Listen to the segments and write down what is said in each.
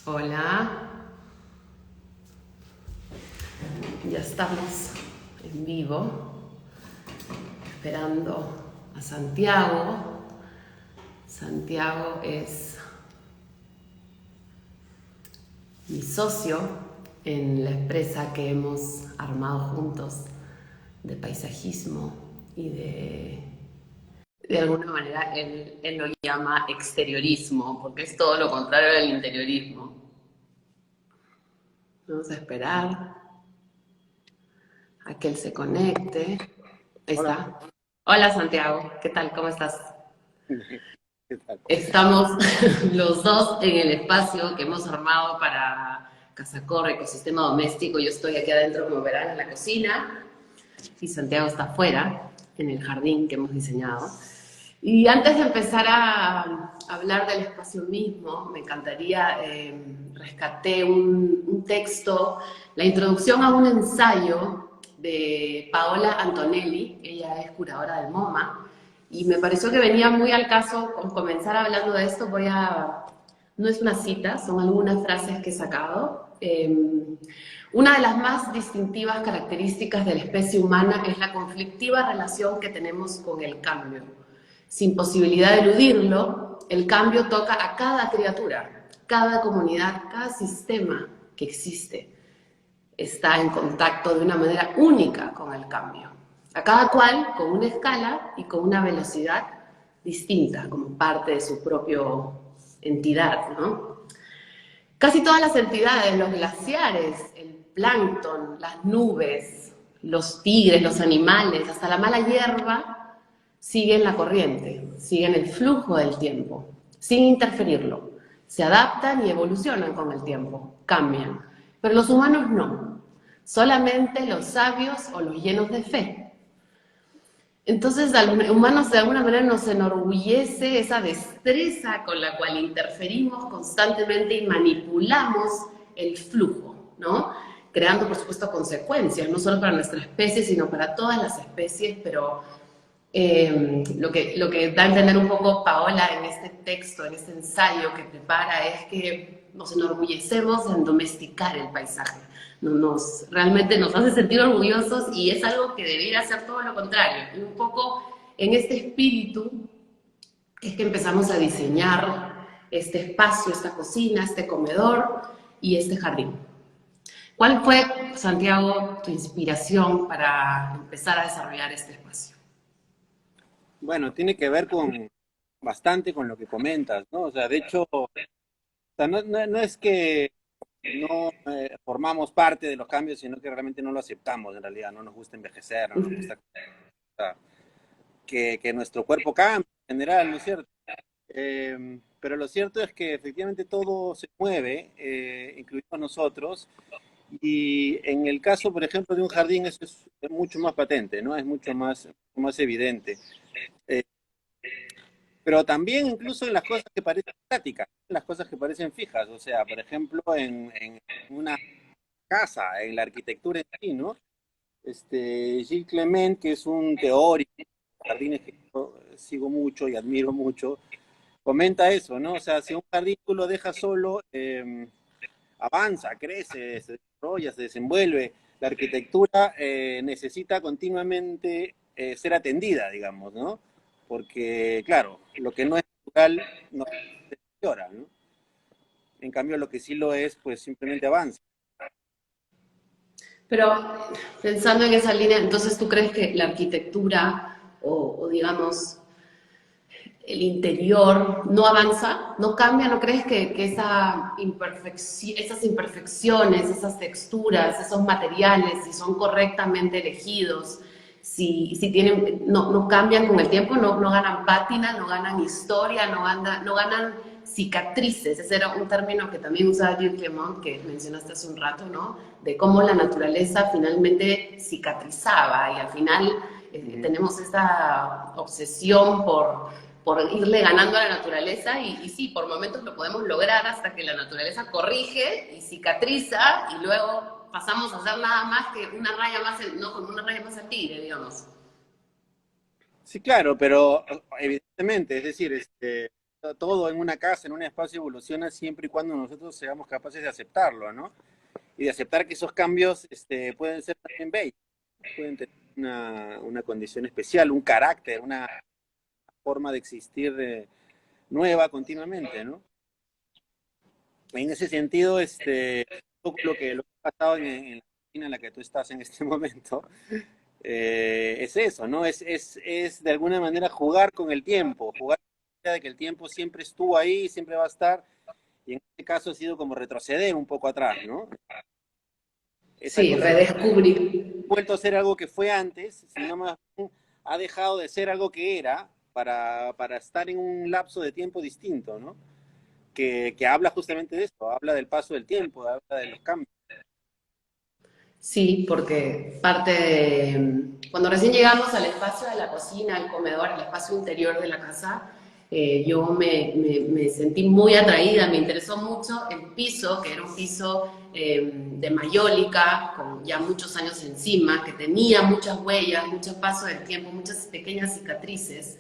Hola, ya estamos en vivo, esperando a Santiago. Santiago es mi socio en la empresa que hemos armado juntos de paisajismo y de alguna manera él lo llama exteriorismo, porque es todo lo contrario del interiorismo. Vamos a esperar a que él se conecte. Ahí Hola. está. Hola Santiago, ¿qué tal? ¿Cómo estás? ¿Qué tal? Estamos los dos en el espacio que hemos armado para Casacor, ecosistema doméstico. Yo estoy aquí adentro, como verán, en la cocina y Santiago está afuera, en el jardín que hemos diseñado. Y antes de empezar a hablar del espacio mismo, me encantaría, rescaté un texto, la introducción a un ensayo de Paola Antonelli, ella es curadora del MoMA, y me pareció que venía muy al caso con comenzar hablando de esto. No es una cita, son algunas frases que he sacado. Una de las más distintivas características de la especie humana es la conflictiva relación que tenemos con el cambio. Sin posibilidad de eludirlo, el cambio toca a cada criatura, cada comunidad, cada sistema que existe está en contacto de una manera única con el cambio. A cada cual con una escala y con una velocidad distinta, como parte de su propia entidad, ¿no? Casi todas las entidades, los glaciares, el plancton, las nubes, los tigres, los animales, hasta la mala hierba, siguen la corriente, siguen el flujo del tiempo, sin interferirlo. Se adaptan y evolucionan con el tiempo, cambian. Pero los humanos no. Solamente los sabios o los llenos de fe. Entonces, a los humanos de alguna manera nos enorgullece esa destreza con la cual interferimos constantemente y manipulamos el flujo, ¿no? Creando, por supuesto, consecuencias, no solo para nuestra especie, sino para todas las especies, pero lo que da a entender un poco Paola en este texto, en este ensayo que prepara, es que nos enorgullecemos en domesticar el paisaje. Realmente nos hace sentir orgullosos y es algo que debería ser todo lo contrario. Y un poco en este espíritu es que empezamos a diseñar este espacio, esta cocina, este comedor y este jardín. ¿Cuál fue, Santiago, tu inspiración para empezar a desarrollar este espacio? Bueno, tiene que ver con bastante con lo que comentas, ¿no? O sea, de hecho, o sea, no es que no formamos parte de los cambios, sino que realmente no lo aceptamos en realidad. No nos gusta envejecer, no nos gusta que nuestro cuerpo cambie en general, ¿no es cierto? Pero lo cierto es que efectivamente todo se mueve, incluidos nosotros, y en el caso, por ejemplo, de un jardín, eso es mucho más patente, ¿no? Es más evidente. Eh, Pero también incluso en las cosas que parecen estáticas, en las cosas que parecen fijas, o sea, por ejemplo, en una casa, en la arquitectura en sí, ¿no? Gilles Clement, que es un teórico de jardines que yo sigo mucho y admiro mucho, comenta eso, ¿no? O sea, si un jardín tú lo dejas solo, avanza, crece, se desarrolla, se desenvuelve. La arquitectura necesita continuamente ser atendida, digamos, ¿no? Porque, claro, lo que no es natural no se deteriora, ¿no? En cambio, lo que sí lo es, pues simplemente avanza. Pero pensando en esa línea, entonces tú crees que la arquitectura o digamos el interior no avanza, no cambia, ¿no crees que esas imperfecciones, esas texturas, esos materiales, si son correctamente elegidos, si tienen, no cambian con el tiempo, no ganan pátina, no ganan historia, no ganan cicatrices? Ese era un término que también usaba Gilles Clement, que mencionaste hace un rato, ¿no? De cómo la naturaleza finalmente cicatrizaba y al final Ujú. tenemos esta obsesión por irle ganando a la naturaleza y sí, por momentos lo podemos lograr hasta que la naturaleza corrige y cicatriza y luego pasamos a hacer nada más que una raya más, no, con una raya más al tigre, digamos. Sí, claro, pero evidentemente, es decir, todo en una casa, en un espacio evoluciona siempre y cuando nosotros seamos capaces de aceptarlo, ¿no? Y de aceptar que esos cambios pueden ser también bellos, pueden tener una condición especial, un carácter, una forma de existir nueva continuamente, ¿no? En ese sentido, lo que ha pasado en la cocina en la que tú estás en este momento, es eso, ¿no? Es de alguna manera jugar con el tiempo, jugar con la idea de que el tiempo siempre estuvo ahí, siempre va a estar, y en este caso ha sido como retroceder un poco atrás, ¿no? Esa Sí, cocina redescubrir. ha vuelto a ser algo que fue antes, sino más bien ha dejado de ser algo que era para estar en un lapso de tiempo distinto, ¿no? Que habla justamente de esto, habla del paso del tiempo, habla de los cambios. Sí, porque parte de... Cuando recién llegamos al espacio de la cocina, al comedor, al espacio interior de la casa, yo me sentí muy atraída, me interesó mucho el piso, que era un piso de mayólica, con ya muchos años encima, que tenía muchas huellas, mucho paso del tiempo, muchas pequeñas cicatrices.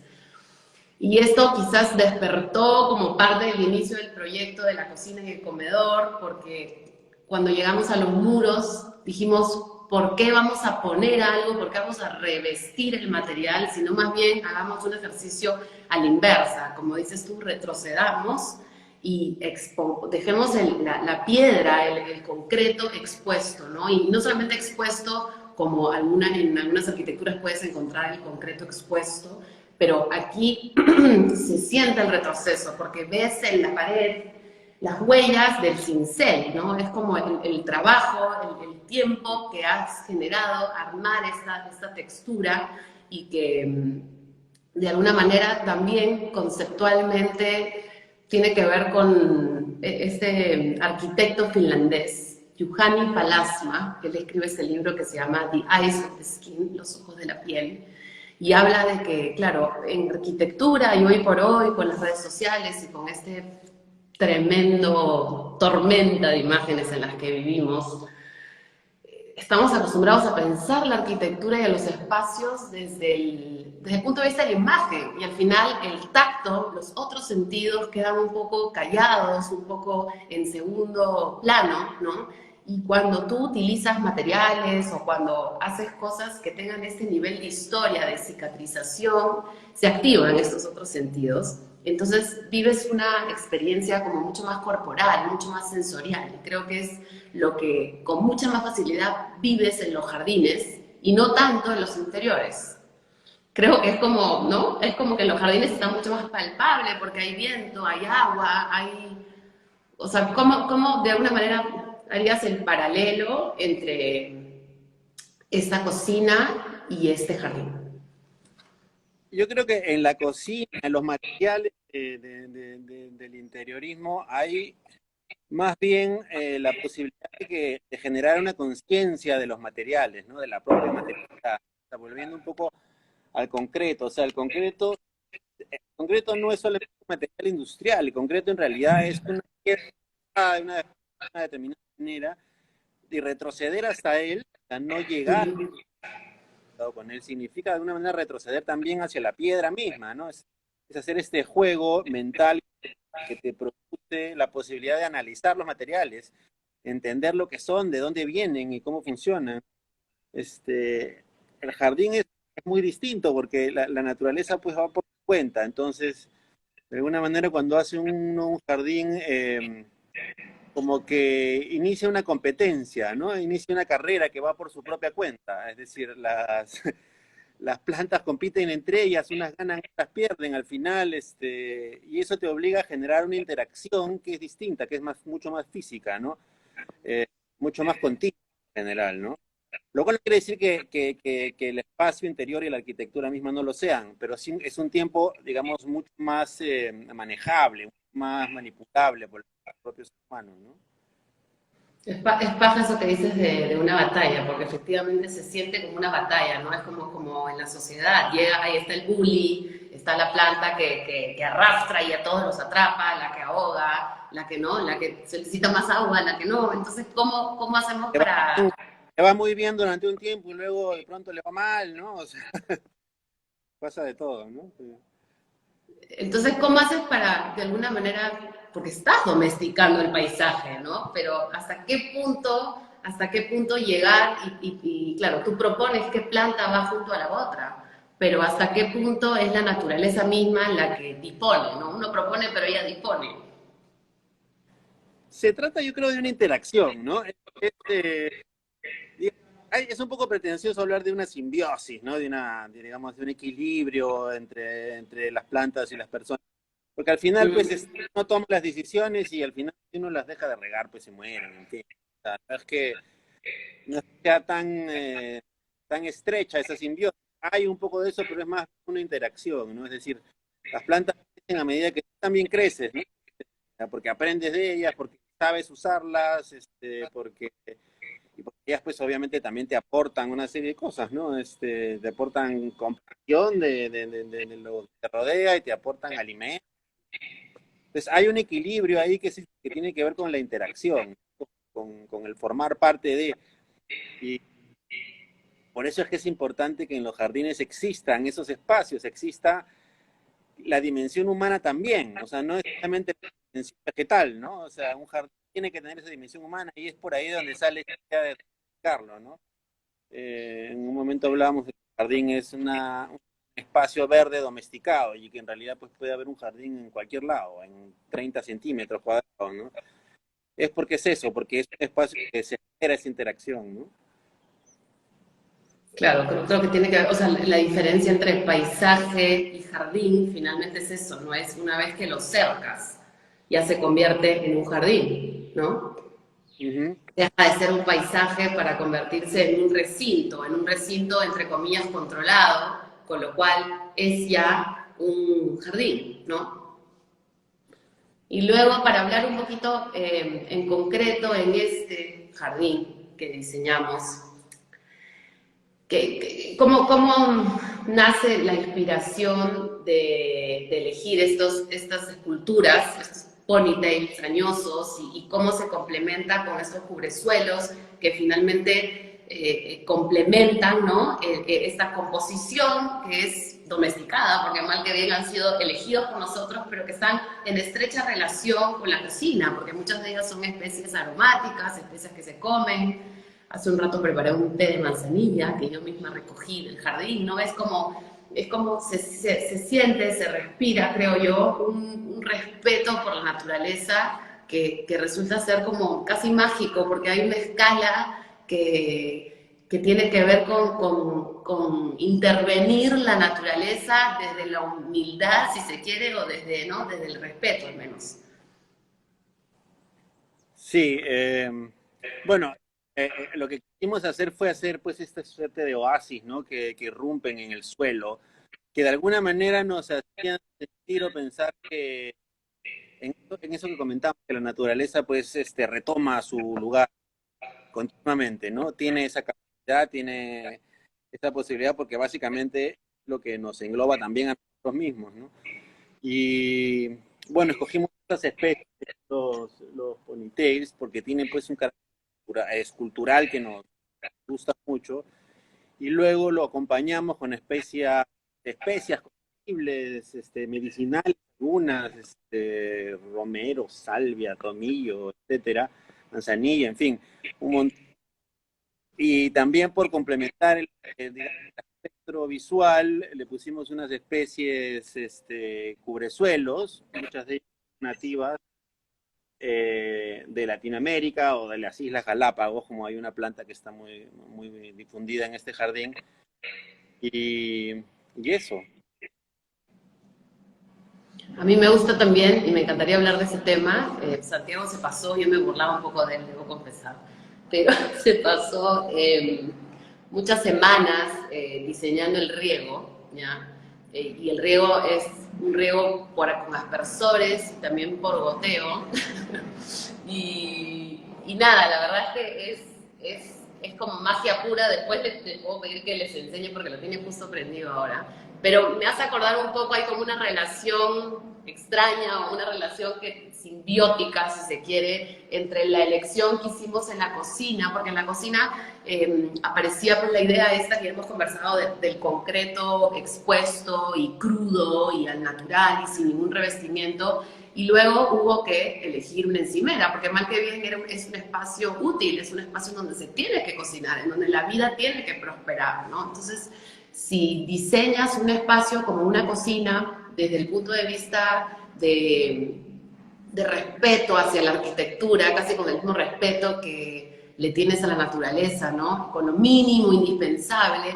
Y esto quizás despertó como parte del inicio del proyecto de la cocina y el comedor, porque cuando llegamos a los muros dijimos, ¿por qué vamos a poner algo? ¿Por qué vamos a revestir el material? Sino más bien hagamos un ejercicio a la inversa, como dices tú, retrocedamos y dejemos la piedra, el concreto expuesto, ¿no? Y no solamente expuesto como en algunas arquitecturas puedes encontrar el concreto expuesto, pero aquí se siente el retroceso porque ves en la pared las huellas del cincel, ¿no? Es como el trabajo, el tiempo que has generado armar esta textura y que de alguna manera también conceptualmente tiene que ver con este arquitecto finlandés, Juhani Palasma, que él escribe este libro que se llama The Eyes of the Skin, los ojos de la piel, y habla de que, claro, en arquitectura y hoy por hoy con las redes sociales y con este tremendo tormenta de imágenes en las que vivimos, estamos acostumbrados a pensar la arquitectura y a los espacios desde el punto de vista de la imagen y al final el tacto, los otros sentidos quedan un poco callados, un poco en segundo plano, ¿no? Y cuando tú utilizas materiales o cuando haces cosas que tengan este nivel de historia, de cicatrización, se activan estos otros sentidos. Entonces vives una experiencia como mucho más corporal, mucho más sensorial. Y creo que es lo que con mucha más facilidad vives en los jardines y no tanto en los interiores. Creo que es como, ¿no? Es como que en los jardines está mucho más palpable porque hay viento, hay agua, hay... O sea, ¿cómo de alguna manera harías el paralelo entre esta cocina y este jardín? Yo creo que en la cocina, en los materiales del interiorismo, hay más bien la posibilidad de generar una conciencia de los materiales, ¿no? De la propia materialidad. Está volviendo un poco al concreto. O sea, el concreto no es solamente un material industrial, el concreto en realidad es una piedra de una determinada manera y retroceder hasta él, hasta no llegar con él, significa de alguna manera retroceder también hacia la piedra misma, ¿no? Es hacer este juego mental que te produce la posibilidad de analizar los materiales, entender lo que son, de dónde vienen y cómo funcionan. El jardín es muy distinto porque la naturaleza pues va por su cuenta, entonces de alguna manera cuando hace un jardín como que inicia una competencia, ¿no? Inicia una carrera que va por su propia cuenta, es decir, las plantas compiten entre ellas, unas ganan, otras pierden al final, y eso te obliga a generar una interacción que es distinta, que es mucho más física, ¿no? Eh, Mucho más continua en general, ¿no? Lo cual no quiere decir que el espacio interior y la arquitectura misma no lo sean, pero sí es un tiempo, digamos, mucho más manejable, mucho más manipulable por los propios humanos, ¿no? Es paja eso que dices de una batalla, porque efectivamente se siente como una batalla, ¿no? Es como en la sociedad, llega, ahí está el bully, está la planta que arrastra y a todos los atrapa, la que ahoga, la que no, la que solicita más agua, la que no. Entonces, ¿cómo hacemos Le va, para...? le va muy bien durante un tiempo y luego de pronto le va mal, ¿no? O sea, pasa de todo, ¿no? Sí. Entonces, ¿cómo haces para, de alguna manera, porque estás domesticando el paisaje, ¿no? Pero hasta qué punto llegar y, claro, tú propones qué planta va junto a la otra, pero hasta qué punto es la naturaleza misma la que dispone, ¿no? Uno propone, pero ella dispone. Se trata, yo creo, de una interacción, ¿no? Es un poco pretencioso hablar de una simbiosis, ¿no? Digamos, de un equilibrio entre las plantas y las personas. Porque al final, pues, uno toma las decisiones y al final, si uno las deja de regar, pues se mueren, en fin. O sea, no es que sea tan estrecha esa simbiosis. Hay un poco de eso, pero es más una interacción, ¿no? Es decir, las plantas crecen a medida que tú también creces, ¿no? Porque aprendes de ellas, porque sabes usarlas, y porque ellas pues obviamente también te aportan una serie de cosas, ¿no? Te aportan comprensión de lo que te rodea y te aportan alimento. Entonces hay un equilibrio ahí que tiene que ver con la interacción, con el formar parte de. Y por eso es que es importante que en los jardines existan esos espacios, exista la dimensión humana también, o sea, no es solamente la dimensión vegetal, ¿no? O sea, un jardín tiene que tener esa dimensión humana y es por ahí donde sale la idea de explicarlo, ¿no? En un momento hablábamos de que el jardín es un espacio verde domesticado y que en realidad pues puede haber un jardín en cualquier lado, en 30 centímetros cuadrados, ¿no? Es porque es eso, porque es un espacio que se genera esa interacción, ¿no? Claro, creo que tiene que ver, o sea, la diferencia entre paisaje y jardín finalmente es eso, no es una vez que lo cercas, ya se convierte en un jardín, ¿no? Ujú. Deja de ser un paisaje para convertirse en un recinto entre comillas controlado, con lo cual es ya un jardín, ¿no? Y luego para hablar un poquito en concreto en este jardín que diseñamos, ¿cómo nace la inspiración de elegir estas esculturas, estos ponytails añosos y cómo se complementa con estos cubresuelos que finalmente complementan, ¿no? Esta composición que es domesticada, porque mal que bien han sido elegidos por nosotros, pero que están en estrecha relación con la cocina, porque muchas de ellas son especies aromáticas, especies que se comen. Hace un rato preparé un té de manzanilla que yo misma recogí del jardín, ¿no? Es como se siente, se respira, creo yo, un respeto por la naturaleza que resulta ser como casi mágico, porque hay una escala que tiene que ver con intervenir la naturaleza desde la humildad, si se quiere, o desde, ¿no? Desde el respeto, al menos. Sí, bueno, lo que quisimos hacer fue hacer pues esta suerte de oasis, ¿no? Que irrumpen en el suelo, que de alguna manera nos hacían sentir o pensar que en eso que comentamos, que la naturaleza pues retoma su lugar continuamente, ¿no? Tiene esa capacidad, tiene esa posibilidad porque básicamente es lo que nos engloba también a nosotros mismos, ¿no? Y bueno, escogimos estas especies, los ponytails, porque tienen pues un carácter escultural que nos gusta mucho, y luego lo acompañamos con especias comestibles, medicinales, algunas, romero, salvia, tomillo, etcétera, manzanilla, en fin, un montón. Y también por complementar digamos, el espectro visual, le pusimos unas especies cubresuelos, muchas de ellas nativas de Latinoamérica o de las Islas Galápagos, como hay una planta que está muy difundida en este jardín. Y eso. A mí me gusta también y me encantaría hablar de ese tema. Santiago se pasó, yo me burlaba un poco de él, debo confesar, pero se pasó muchas semanas diseñando el riego, ¿ya? Y el riego es un riego con aspersores y también por goteo. Y nada, la verdad es que es como magia pura. Después les puedo pedir que les enseñe porque lo tiene justo prendido ahora. Pero me hace acordar un poco, hay como una relación extraña o una relación simbiótica, si se quiere, entre la elección que hicimos en la cocina, porque en la cocina aparecía pues la idea esta que hemos conversado del concreto expuesto y crudo y al natural y sin ningún revestimiento, y luego hubo que elegir una encimera, porque mal que bien es un espacio útil, es un espacio donde se tiene que cocinar, en donde la vida tiene que prosperar, ¿no? Entonces, si diseñas un espacio como una cocina desde el punto de vista de respeto hacia la arquitectura, casi con el mismo respeto que le tienes a la naturaleza, ¿no? Con lo mínimo indispensable,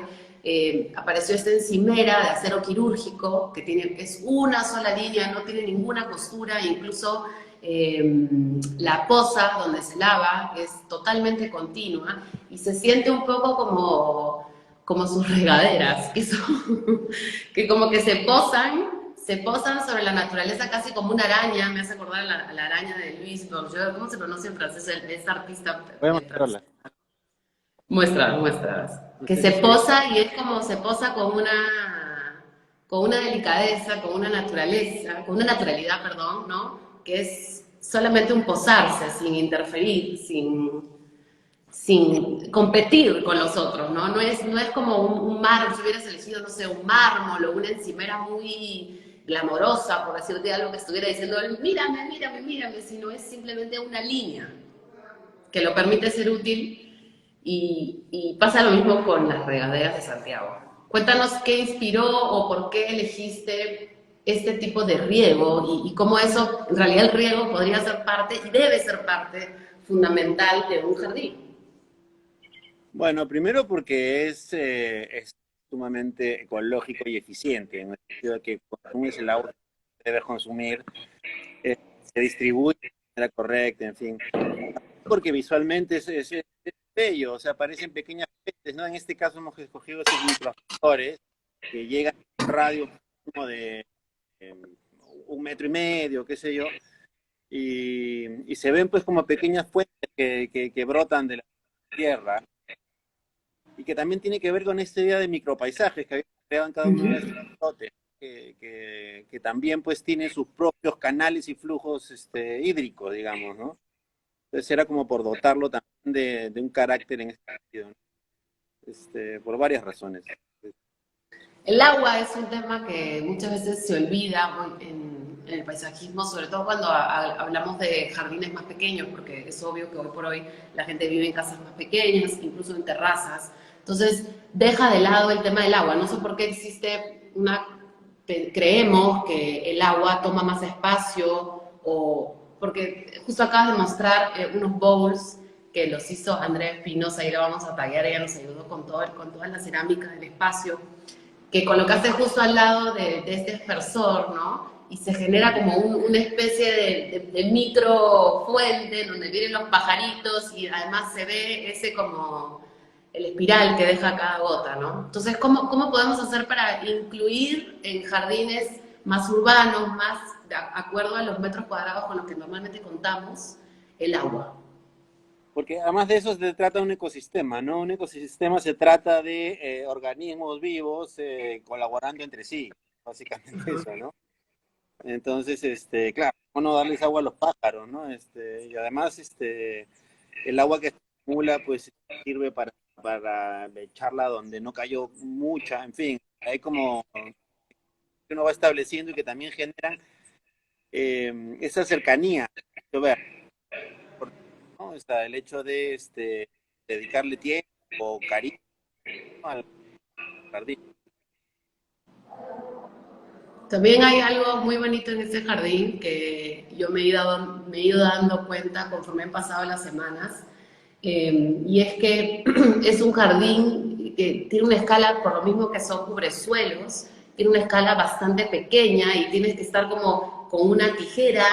apareció esta encimera de acero quirúrgico, que es una sola línea, no tiene ninguna costura, incluso la poza donde se lava es totalmente continua y se siente un poco como sus regaderas, que como que se posan sobre la naturaleza casi como una araña, me hace acordar a la araña de Louis Bourgeois, ¿cómo se pronuncia en francés? Es artista Voy a francés. mostrarla. Muestras. No Que sé se si se ve. posa y es como se posa con una delicadeza, con una naturaleza, con una naturalidad, perdón, ¿no? Que es solamente un posarse, sin interferir, sin competir con los otros, ¿no? No es como un mármol, si hubieras elegido, no sé, un mármol o una encimera muy glamorosa, por decirte algo que estuviera diciendo, mírame, mírame, mírame, sino es simplemente una línea que lo permite ser útil y pasa lo mismo con las regaderas de Santiago. Cuéntanos qué inspiró o por qué elegiste este tipo de riego y cómo eso, en realidad el riego podría ser parte y debe ser parte fundamental de un jardín. Bueno, primero porque es sumamente ecológico y eficiente, en el sentido de que consumes el agua que debes consumir, se distribuye de manera correcta, en fin. Porque visualmente es bello, o sea, parecen pequeñas peces, ¿no? En este caso hemos escogido esos microafectores que llegan a un radio como de 1,5 metros, qué sé yo, y se ven pues como pequeñas fuentes que brotan de la tierra y que también tiene que ver con esta idea de micropaisajes que había creado en cada uno de estos lotes, que también pues tiene sus propios canales y flujos hídricos, digamos, ¿no? Entonces era como por dotarlo también de un carácter en ese sentido, ¿no? Por varias razones. El agua es un tema que muchas veces se olvida en el paisajismo, sobre todo cuando hablamos de jardines más pequeños, porque es obvio que hoy por hoy la gente vive en casas más pequeñas, incluso en terrazas. Entonces, deja de lado el tema del agua. No sé por qué creemos que el agua toma más espacio, o porque justo acabas de mostrar unos bowls que los hizo Andrea Espinosa y lo vamos a tallar, ella nos ayudó con toda la cerámica del espacio que colocaste justo al lado de este aspersor, ¿no? Y se genera como una especie de micro fuente donde vienen los pajaritos y además se ve ese como el espiral que deja cada gota, ¿no? Entonces, ¿cómo podemos hacer para incluir en jardines más urbanos, más de acuerdo a los metros cuadrados con los que normalmente contamos, el agua? Porque además de eso se trata de un ecosistema, ¿no? Un ecosistema se trata de organismos vivos colaborando entre sí, básicamente eso, ¿no? Entonces, claro, ¿cómo no darles agua a los pájaros, ¿no? Y además, el agua que se acumula, pues sirve para echarla donde no cayó mucha, en fin, hay como que uno va estableciendo y que también generan esa cercanía, ver, ¿no? O sea, el hecho de dedicarle tiempo o cariño al jardín. También hay algo muy bonito en este jardín que yo me he ido dando cuenta conforme han pasado las semanas, y es que es un jardín que tiene una escala, por lo mismo que son cubresuelos, tiene una escala bastante pequeña y tienes que estar como con una tijera.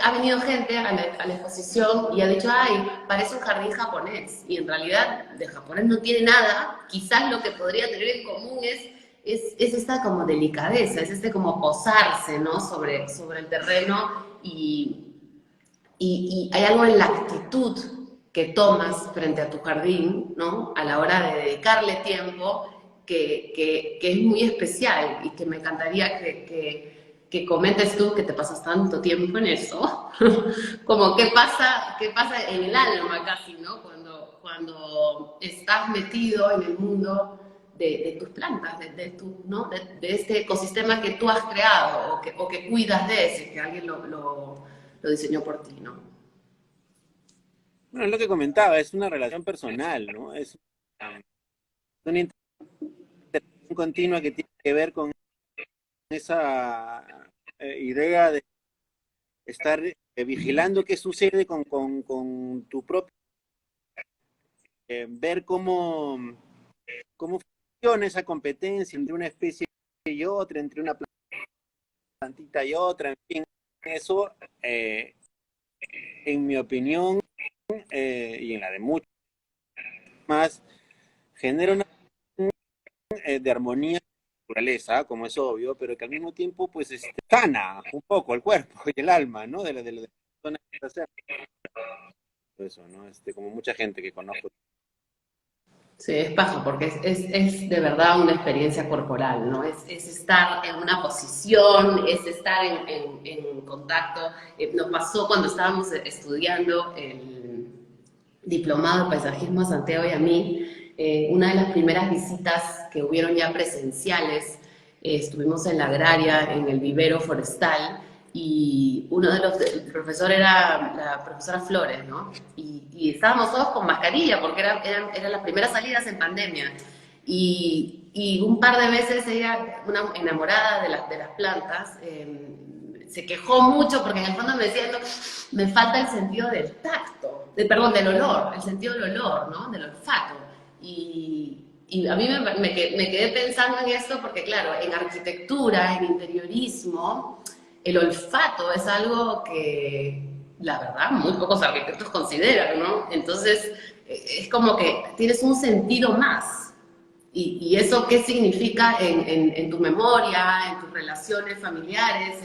Ha venido gente a la exposición y ha dicho, ay, parece un jardín japonés. Y en realidad de japonés no tiene nada. Quizás lo que podría tener en común es esta como delicadeza, es este como posarse, ¿no? Sobre el terreno y hay algo en la actitud que tomas frente a tu jardín, ¿no? A la hora de dedicarle tiempo, que es muy especial y que me encantaría que comentes tú, que te pasas tanto tiempo en eso, como qué pasa en el alma casi, ¿no? Cuando estás metido en el mundo de tus plantas, ¿no? De este ecosistema que tú has creado o que cuidas de ese, que alguien lo diseñó por ti, ¿no? Bueno, es lo que comentaba, es una relación personal, ¿no? Es una interacción continua que tiene que ver con esa idea de estar vigilando qué sucede con tu propio, ver cómo funciona esa competencia entre una especie y otra, entre una plantita y otra, en fin, eso, en mi opinión, y en la de muchos más, genera una de armonía en la naturaleza, como es obvio, pero que al mismo tiempo, pues, sana un poco el cuerpo y el alma, ¿no? De la persona que está haciendo eso, ¿no? Como mucha gente que conozco. Sí, es paja, porque es de verdad una experiencia corporal, ¿no? Es estar en una posición, es estar en contacto. Nos pasó cuando estábamos estudiando el diplomado de paisajismo a Santiago y a mí, una de las primeras visitas que hubieron ya presenciales, estuvimos en la agraria, en el vivero forestal, y uno de el profesor era la profesora Flores, ¿no? Y estábamos todos con mascarilla porque eran las primeras salidas en pandemia. Y un par de veces ella, una enamorada de las plantas, se quejó mucho porque en el fondo me decía, no, me falta el sentido del tacto, perdón, del olor, el sentido del olor, ¿no? Del olfato. Y a mí me quedé pensando en esto porque, claro, en arquitectura, en interiorismo, el olfato es algo que, la verdad, muy pocos arquitectos consideran, ¿no? Entonces, es como que tienes un sentido más. Y eso qué significa en tu memoria, en tus relaciones familiares,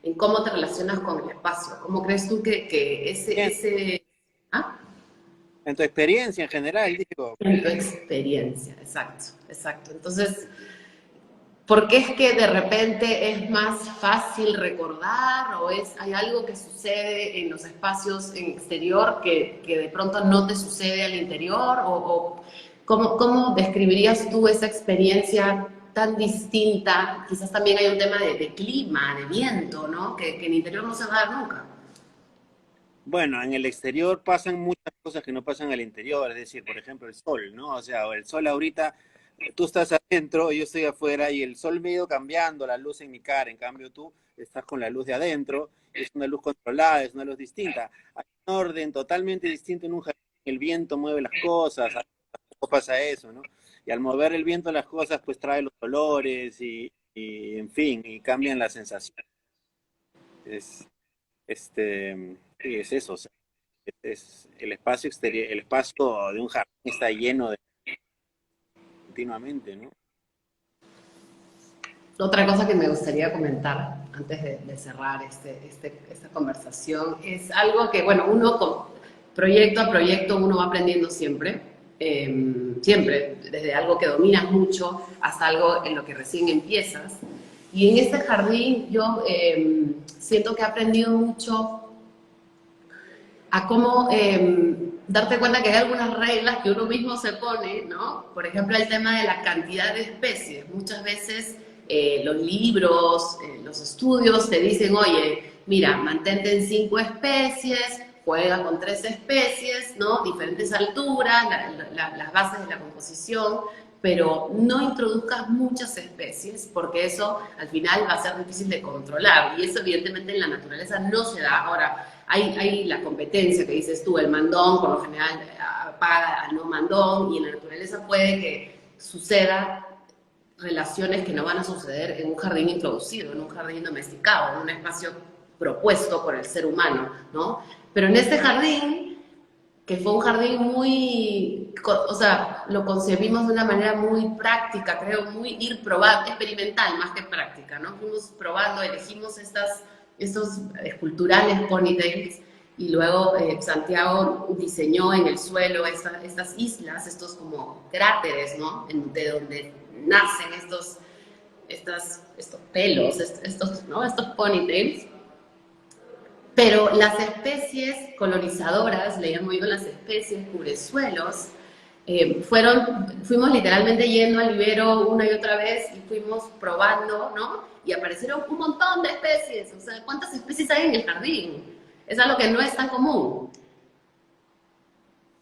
en cómo te relacionas con el espacio. ¿Cómo crees tú que ese... ¿Ah? En tu experiencia en general, digo. En tu experiencia, exacto, exacto. Entonces, ¿por qué es que de repente es más fácil recordar o hay algo que sucede en los espacios en exterior que de pronto no te sucede al interior? ¿O cómo describirías tú esa experiencia tan distinta? Quizás también hay un tema de clima, de viento, ¿no? Que en el interior no se va a dar nunca. Bueno, en el exterior pasan muchas cosas que no pasan al interior, es decir, por ejemplo, el sol, ¿no? O sea, el sol ahorita, tú estás adentro, yo estoy afuera y el sol me ha ido cambiando la luz en mi cara, en cambio tú estás con la luz de adentro, es una luz controlada, es una luz distinta. Hay un orden totalmente distinto en un jardín, el viento mueve las cosas, algo pasa eso, ¿no? Y al mover el viento las cosas, pues trae los olores y en fin, y cambian las sensaciones. Es, sí, es eso, o sea, es el espacio exterior, el espacio de un jardín está lleno de continuamente, ¿no? Otra cosa que me gustaría comentar antes de cerrar esta conversación es algo que, bueno, uno proyecto a proyecto uno va aprendiendo siempre, siempre, desde algo que dominas mucho hasta algo en lo que recién empiezas. Y en este jardín yo siento que he aprendido mucho a cómo darte cuenta que hay algunas reglas que uno mismo se pone, ¿no? Por ejemplo, el tema de la cantidad de especies. Muchas veces los libros, los estudios te dicen, oye, mira, mantente en 5 especies, juega con 3 especies, ¿no? Diferentes alturas, las bases de la composición, pero no introduzcas muchas especies porque eso al final va a ser difícil de controlar y eso evidentemente en la naturaleza no se da. Ahora, hay la competencia que dices tú, el mandón por lo general paga al no mandón y en la naturaleza puede que suceda relaciones que no van a suceder en un jardín introducido, en un jardín domesticado, en un espacio propuesto por el ser humano, ¿no? Pero en este jardín, que fue un jardín muy, o sea, lo concebimos de una manera muy práctica, creo, muy ir probando, experimental más que práctica, ¿no? Fuimos probando, elegimos estos esculturales ponytails y luego Santiago diseñó en el suelo estas islas, estos como cráteres, ¿no? De donde nacen estos pelos, ¿no? Estos ponytails. Pero las especies colonizadoras, le llamo yo las especies cubresuelos, fuimos literalmente yendo al vivero una y otra vez y fuimos probando, ¿no? Y aparecieron un montón de especies. O sea, ¿cuántas especies hay en el jardín? Es algo que no es tan común.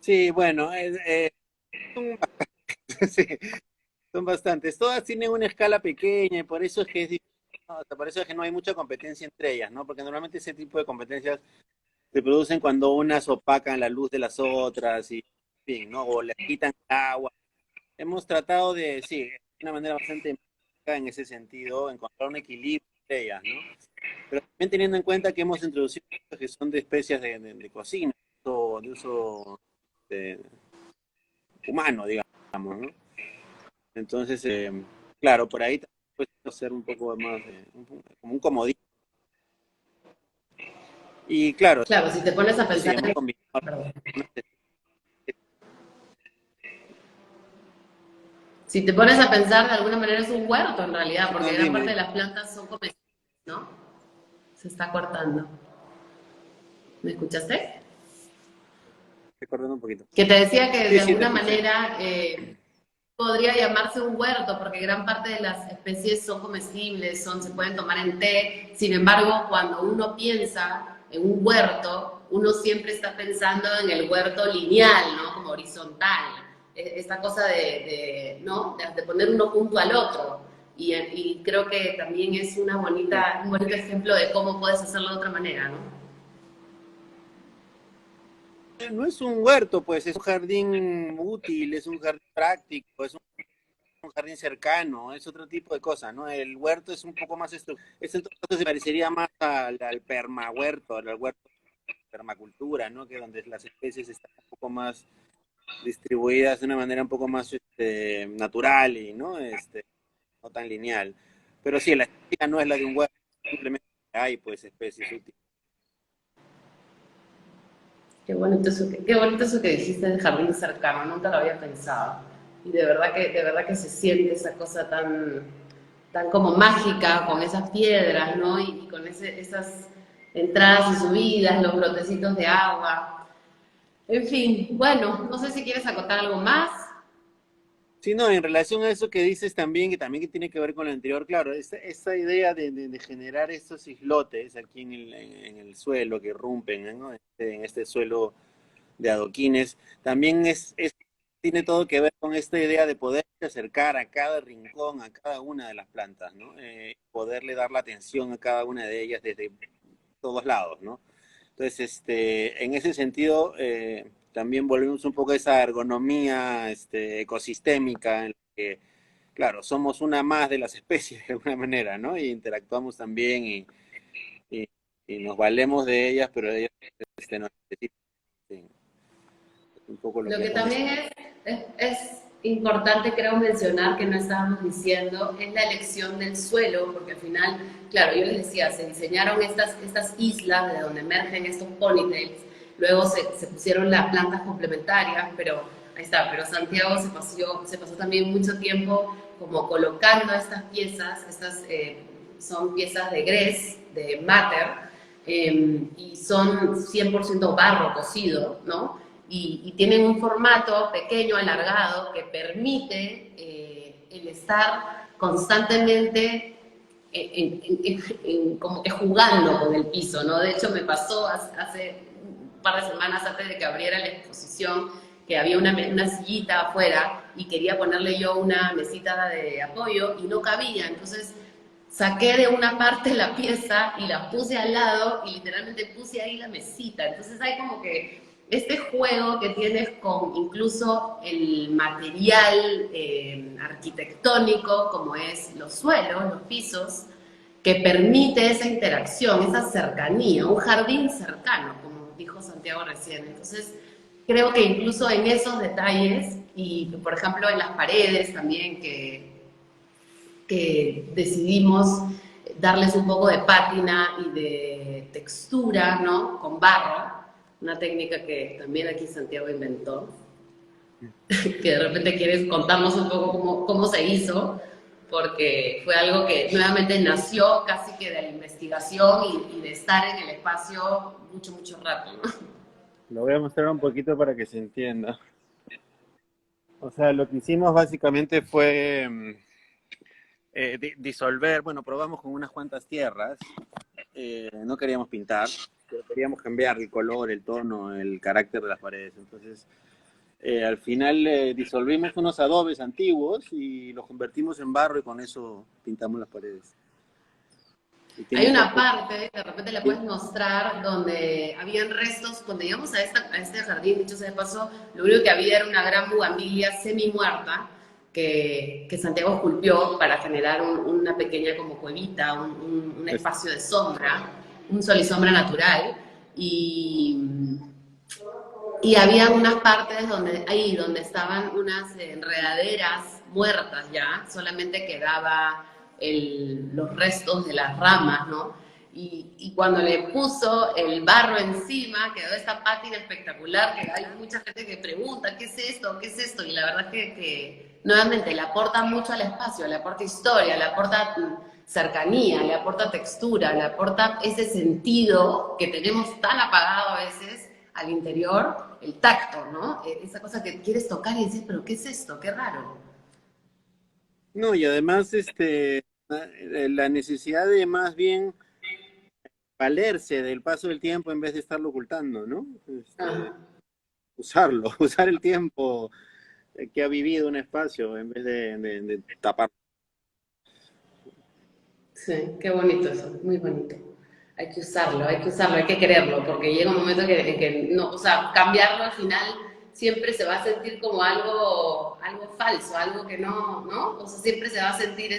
Sí, bueno, sí, son bastantes. Todas tienen una escala pequeña y por eso es que es difícil, ¿no? O sea, por eso es que no hay mucha competencia entre ellas, ¿no? Porque normalmente ese tipo de competencias se producen cuando unas opacan la luz de las otras y, en fin, ¿no? O les quitan el agua. Hemos tratado de, sí, de una manera bastante empírica en ese sentido, encontrar un equilibrio entre ellas, ¿no? Pero también teniendo en cuenta que hemos introducido cosas que son de especies de cocina, o de uso de- humano, digamos, ¿no? Entonces, claro, por ahí puede ser un poco más, como un comodín. Y claro, Claro, si te pones a sí, pensar... hemos combinado Perdón. algunas. Si te pones a pensar, de alguna manera es un huerto en realidad, porque No, gran dime, parte de dime, las plantas son comestibles, ¿no? Se está cortando. ¿Me escuchaste? recordando un poquito. Que te decía que Sí, de sí, te alguna escuché. manera podría llamarse un huerto, porque gran parte de las especies son comestibles, se pueden tomar en té. Sin embargo, cuando uno piensa en un huerto, uno siempre está pensando en el huerto lineal, ¿no? Como horizontal. Esta cosa ¿no? De poner uno junto al otro. Y creo que también es Sí. un bonito ejemplo de cómo puedes hacerlo de otra manera, ¿no? No es un huerto, pues es un jardín útil, es un jardín práctico, es un jardín cercano, es otro tipo de cosa, ¿no? El huerto es un poco más esto entonces se parecería más al permahuerto, al huerto de permacultura, ¿no? Que donde las especies están un poco más distribuidas de una manera un poco más natural y no no tan lineal. Pero sí, la estética no es la de un huerto, simplemente hay pues especies útiles. Qué bonito eso que dijiste del jardín cercano, nunca lo había pensado. Y de verdad que se siente esa cosa tan como mágica con esas piedras, ¿no? Y con esas entradas y subidas, los brotecitos de agua. En fin, bueno, no sé si quieres acotar algo más. Sí, no, en relación a eso que dices también, que también que tiene que ver con lo anterior, claro, esta idea de generar estos islotes aquí en el suelo que irrumpen, ¿no? En este suelo de adoquines, también tiene todo que ver con esta idea de poder acercar a cada rincón, a cada una de las plantas, ¿no? Poderle dar la atención a cada una de ellas desde todos lados, ¿no? Entonces, en ese sentido, también volvemos un poco a esa ergonomía ecosistémica en la que, claro, somos una más de las especies de alguna manera, ¿no? Y interactuamos también y, y nos valemos de ellas, pero ellas nos necesitan. Sí, es un poco lo Lo que que hemos también es importante, creo, mencionar que no estábamos diciendo es la elección del suelo, porque al final, claro, yo les decía, se diseñaron estas islas de donde emergen estos ponytails, luego se pusieron las plantas complementarias, pero ahí está, pero Santiago se pasó también mucho tiempo como colocando estas piezas, son piezas de grés, de máter, y son 100% barro cocido, ¿no? Y tienen un formato pequeño, alargado, que permite el estar constantemente como que jugando con el piso, ¿no? De hecho, me pasó hace un par de semanas antes de que abriera la exposición que había una sillita afuera y quería ponerle yo una mesita de apoyo y no cabía, entonces saqué de una parte la pieza y la puse al lado y literalmente puse ahí la mesita. Entonces hay como que este juego que tienes con incluso el material arquitectónico, como es los suelos, los pisos, que permite esa interacción, esa cercanía, un jardín cercano, como dijo Santiago recién. Entonces, creo que incluso en esos detalles, y por ejemplo en las paredes también, que decidimos darles un poco de pátina y de textura, ¿no? Con barro. una técnica que también aquí Santiago inventó, que de repente quieres contarnos un poco cómo se hizo, porque fue algo que nuevamente nació casi que de la investigación y de estar en el espacio mucho, mucho rato, ¿no? Lo voy a mostrar un poquito para que se entienda. O sea, lo que hicimos básicamente fue disolver, bueno, probamos con unas cuantas tierras, no queríamos pintar, pero queríamos cambiar el color, el tono, el carácter de las paredes. Entonces, al final disolvimos unos adobes antiguos y los convertimos en barro y con eso pintamos las paredes. Y tiene Hay un una poco... parte, de repente le puedes mostrar, donde habían restos, cuando llegamos a este jardín, dicho sea de paso, lo único que había era una gran bugambilia semi-muerta que Santiago esculpió para generar una pequeña como cuevita, un espacio de sombra, un sol y sombra natural. Y, y había unas partes donde estaban unas enredaderas muertas ya, solamente quedaba los restos de las ramas, ¿no? Y cuando le puso el barro encima, quedó esta pátina espectacular, que hay mucha gente que pregunta, ¿qué es esto? ¿Qué es esto? Y la verdad que nuevamente le aporta mucho al espacio, le aporta historia, le aporta cercanía, le aporta textura, le aporta ese sentido que tenemos tan apagado a veces al interior, el tacto, ¿no? Esa cosa que quieres tocar y decir, pero ¿qué es esto? Qué raro. No, y además la necesidad de más bien valerse del paso del tiempo en vez de estarlo ocultando, ¿no? Ajá. Usarlo, usar el tiempo que ha vivido un espacio en vez de tapar. Sí, qué bonito eso, muy bonito. Hay que usarlo, hay que quererlo, porque llega un momento que no, o sea, cambiarlo al final siempre se va a sentir como algo falso, algo que no, ¿no? O sea, siempre se va a sentir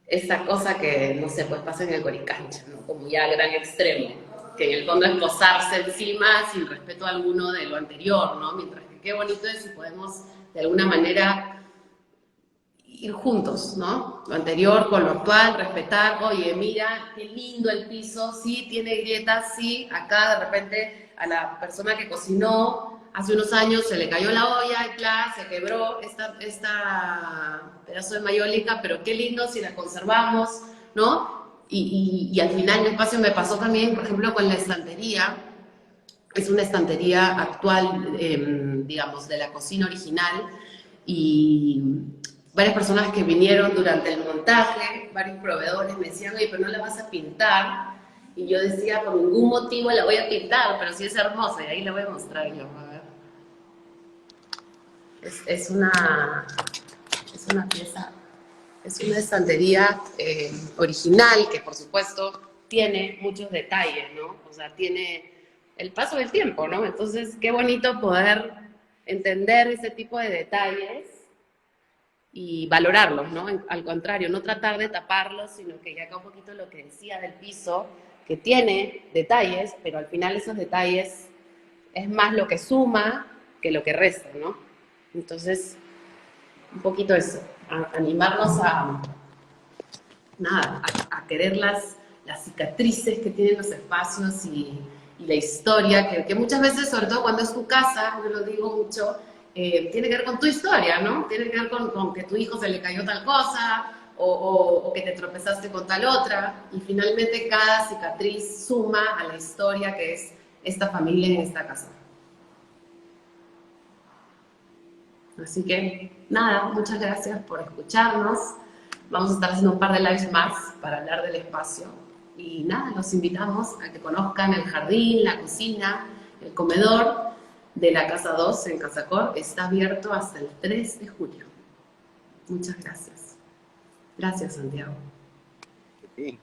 esta cosa que, no sé, pues pasa en el Coricancha, ¿no? Como ya gran extremo, que en el fondo es posarse encima sin respeto alguno de lo anterior, ¿no? Mientras que qué bonito es si podemos de alguna manera ir juntos, ¿no? Lo anterior con lo actual, respetar, oye, mira, qué lindo el piso, sí, tiene grietas, sí, acá de repente a la persona que cocinó hace unos años se le cayó la olla y bla, se quebró esta pedazo de mayólica, pero qué lindo si la conservamos, ¿no? Y al final mi espacio me pasó también, por ejemplo, con la estantería, es una estantería actual, digamos, de la cocina original, y varias personas que vinieron durante el montaje, varios proveedores me decían, oye, pero no la vas a pintar. Y yo decía, por ningún motivo la voy a pintar, pero sí es hermosa, y ahí la voy a mostrar yo, a ver. Es es una pieza, es una estantería original que por supuesto tiene muchos detalles, ¿no? O sea, tiene el paso del tiempo, ¿no? Entonces, qué bonito poder entender ese tipo de detalles y valorarlos, ¿no? Al contrario, no tratar de taparlos, sino que ya acá un poquito lo que decía del piso, que tiene detalles, pero al final esos detalles es más lo que suma que lo que resta, ¿no? Entonces, un poquito eso, animarnos nada, a querer las cicatrices que tienen los espacios y la historia, que muchas veces, sobre todo cuando es tu casa, yo lo digo mucho, tiene que ver con tu historia, ¿no? Tiene que ver con que tu hijo se le cayó tal cosa o que te tropezaste con tal otra, y finalmente cada cicatriz suma a la historia que es esta familia en esta casa. Así que, nada, muchas gracias por escucharnos. Vamos a estar haciendo un par de lives más para hablar del espacio. Y nada, los invitamos a que conozcan el jardín, la cocina, el comedor de la Casa 2 en Casacor. Está abierto hasta el 3 de julio. Muchas gracias. Gracias, Santiago. Sí.